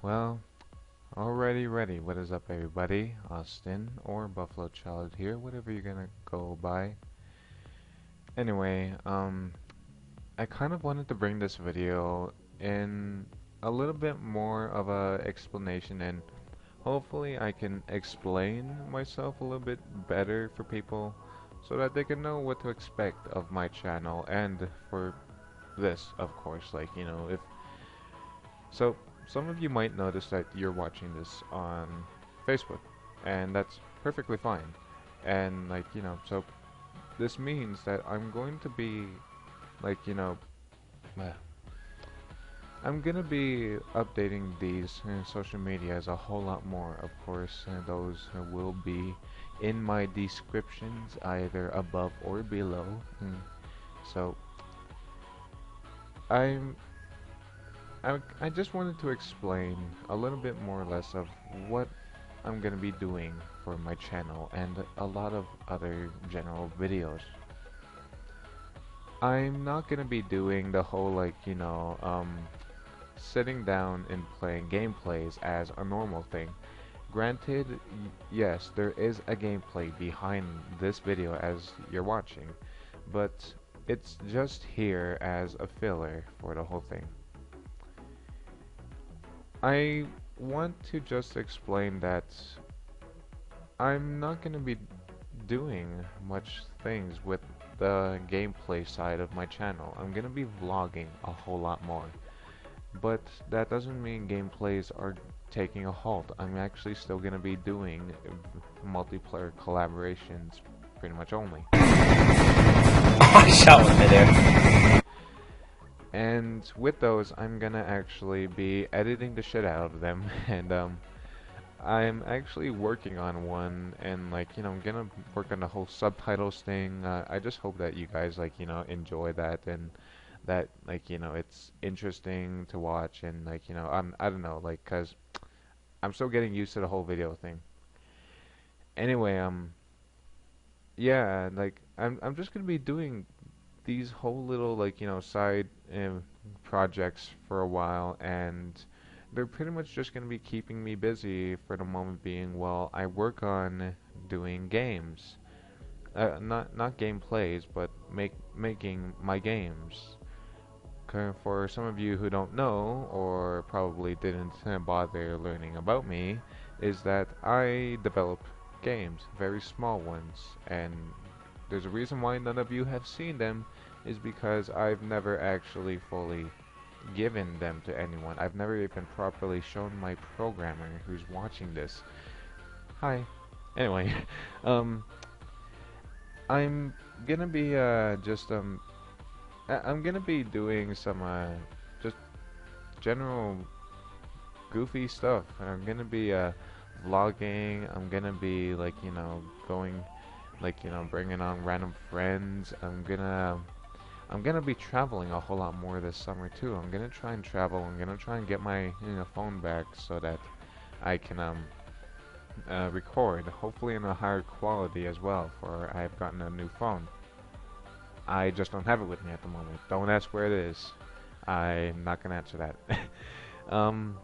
Well, already ready. What is up, everybody? Austin or Buffalochild here, whatever you're gonna go by. Anyway, I kind of wanted to bring this video in a little bit more of a explanation, and hopefully I can explain myself a little bit better for people so that they can know what to expect of my channel and for this, of course, if so some of you might notice that you're watching this on Facebook, and that's perfectly fine. And so this means that I'm going to be like, uh, I'm gonna be updating these social medias a whole lot more, of course, and those will be in my descriptions either above or below. So I'm I just wanted to explain a little bit more or less of what I'm gonna be doing for my channel and a lot of other general videos. I'm not gonna be doing the whole sitting down and playing gameplays as a normal thing. Granted, yes, there is a gameplay behind this video as you're watching, but it's just here as a filler for the whole thing. I want to just explain that I'm not going to be doing much things with the gameplay side of my channel. I'm going to be vlogging a whole lot more. But that doesn't mean gameplays are taking a halt. I'm actually still going to be doing multiplayer collaborations pretty much only. I shot one there. And with those, I'm gonna actually be editing the shit out of them, and I'm actually working on one, and I'm gonna work on the whole subtitles thing. I just hope that you guys enjoy that, and that it's interesting to watch, and I don't know, 'cause I'm still getting used to the whole video thing. Anyway, yeah, I'm just gonna be doing these whole little side projects for a while, and they're pretty much just gonna be keeping me busy for the moment being while I work on doing games. Not gameplays, but making my games. For some of you who don't know, or probably didn't bother learning about me, is that I develop games, very small ones, and there's a reason why none of you have seen them, is because I've never actually fully given them to anyone. I've never even properly shown my programmer who's watching this. Hi. Anyway, um, I'm gonna be I'm gonna be doing some just general goofy stuff. I'm gonna be vlogging. I'm gonna be going bringing on random friends. I'm gonna be traveling a whole lot more this summer too. I'm gonna try and travel. I'm gonna try and get my phone back so that I can record, hopefully in a higher quality as well. For I've gotten a new phone. I just don't have it with me at the moment. Don't ask where it is. I'm not gonna answer that. um,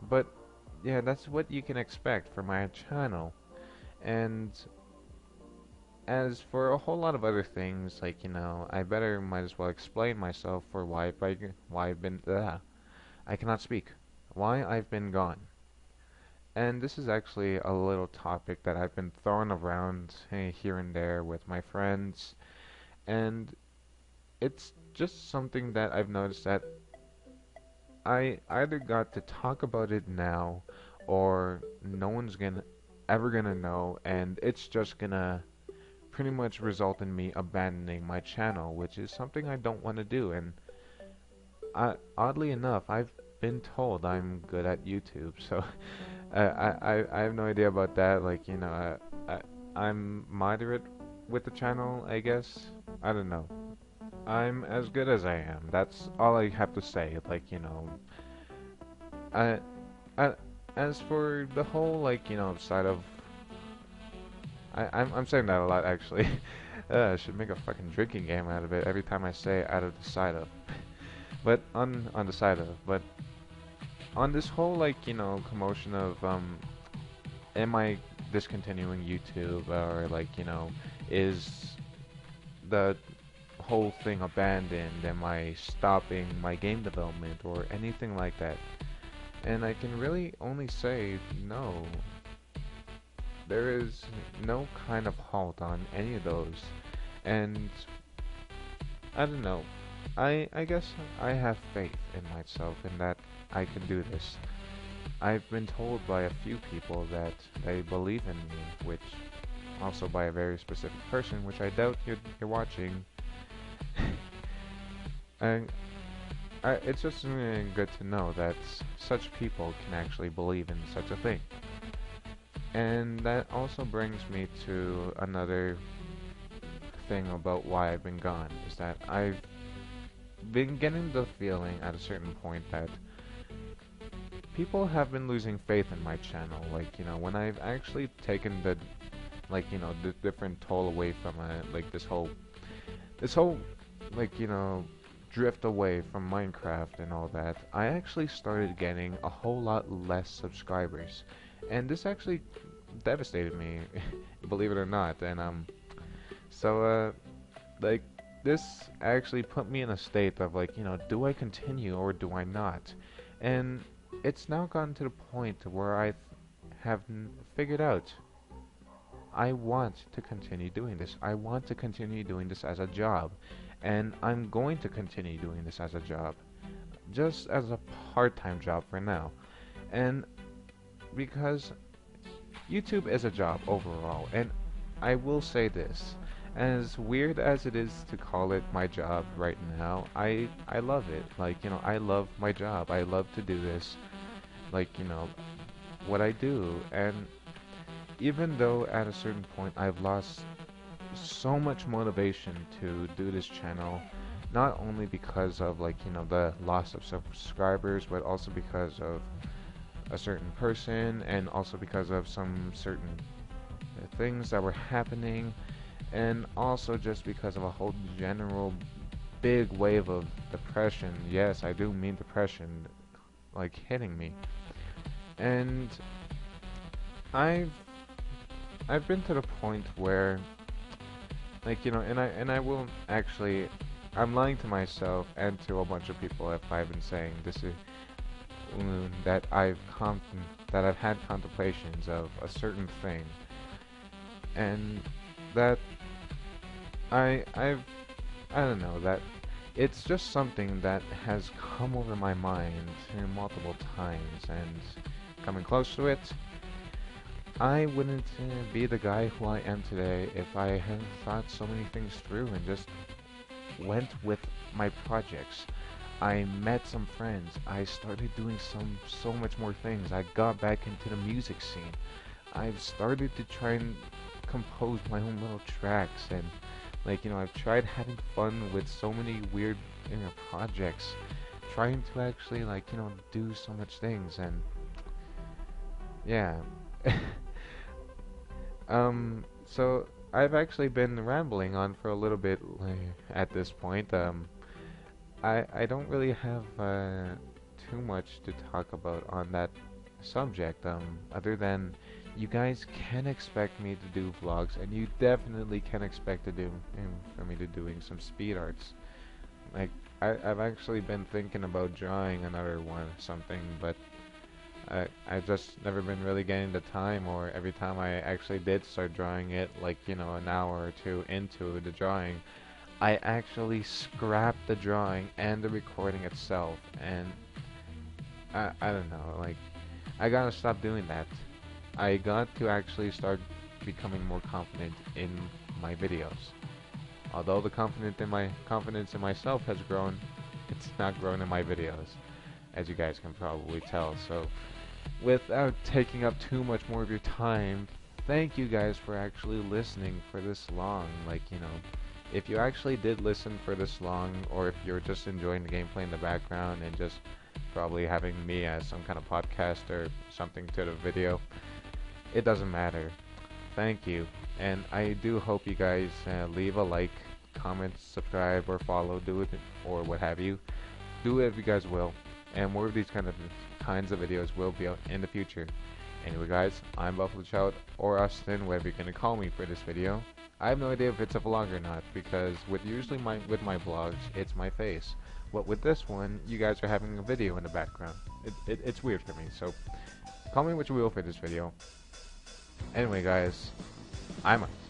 but yeah, that's what you can expect from my channel. And as for a whole lot of other things, I might as well explain myself for why I've been I cannot speak. Why I've been gone. And this is actually a little topic that I've been throwing around here and there with my friends, and it's just something that I've noticed that I either got to talk about it now, or no one's ever gonna know, and it's just gonna pretty much result in me abandoning my channel, which is something I don't want to do. And oddly enough, I've been told I'm good at YouTube, so I have no idea about that. I'm moderate with the channel, I guess. I don't know. I'm as good as I am. That's all I have to say. I, I, as for the whole side of I'm saying that a lot actually. I should make a fucking drinking game out of it every time I say out of the side of. But on the side of. But on this whole like commotion of am I discontinuing YouTube, or like is the whole thing abandoned? Am I stopping my game development or anything like that? And I can really only say no. There is no kind of halt on any of those. And I don't know. I guess I have faith in myself and that I can do this. I've been told by a few people that they believe in me, which also by a very specific person, which I doubt you're watching. And it's just good to know that such people can actually believe in such a thing. And that also brings me to another thing about why I've been gone, is that I've been getting the feeling at a certain point that people have been losing faith in my channel. Like, when I've actually taken the, like, the different toll away from like this whole, like, drift away from Minecraft and all that, I actually started getting a whole lot less subscribers. And this actually devastated me, believe it or not. And, like, this actually put me in a state of, like, do I continue or do I not? And it's now gotten to the point where I have figured out I want to continue doing this. I want to continue doing this as a job. And I'm going to continue doing this as a job. Just as a part-time job for now. And because YouTube is a job overall, and I will say this, as weird as it is to call it my job right now, I love it. Like, I love my job. I love to do this. Like, what I do. And even though at a certain point I've lost so much motivation to do this channel, not only because of like, the loss of subscribers, but also because of a certain person, and also because of some certain things that were happening, and also just because of a whole general big wave of depression. Yes, I do mean depression, like hitting me. And I've I've been to the point where, like, and I will actually, I'm lying to myself and to a bunch of people if I've been saying this is that that I've had contemplations of a certain thing, and that I've I don't know, that it's just something that has come over my mind multiple times, and coming close to it, I wouldn't be the guy who I am today if I hadn't thought so many things through and just went with my projects. I met some friends. I started doing so much more things. I got back into the music scene. I've started to try and compose my own little tracks, and like, I've tried having fun with so many weird, projects, trying to actually, like, do so much things. And yeah. So I've actually been rambling on for a little bit at this point. I don't really have too much to talk about on that subject, other than you guys can expect me to do vlogs, and you definitely can expect to do for me to doing some speed arts. Like, I've actually been thinking about drawing another one or something, but I've just never been really getting the time, or every time I actually did start drawing it, like, an hour or two into the drawing, I actually scrapped the drawing and the recording itself, and I don't know, like, I gotta stop doing that. I got to actually start becoming more confident in my videos. Although the confidence in myself has grown, it's not grown in my videos, as you guys can probably tell. So, without taking up too much more of your time, thank you guys for actually listening for this long. Like, if you actually did listen for this long, or if you're just enjoying the gameplay in the background and just probably having me as some kind of podcast or something to the video, it doesn't matter. Thank you. And I do hope you guys leave a like, comment, subscribe, or follow, do it, or what have you. Do it if you guys will. and more of these kinds of videos will be out in the future. Anyway guys, I'm Buffalochild, or Austin, whatever you're gonna call me for this video. I have no idea if it's a vlog or not, because with my vlogs, it's my face. But with this one, you guys are having a video in the background. It's weird for me, so call me what you will for this video. Anyway guys, I'm out.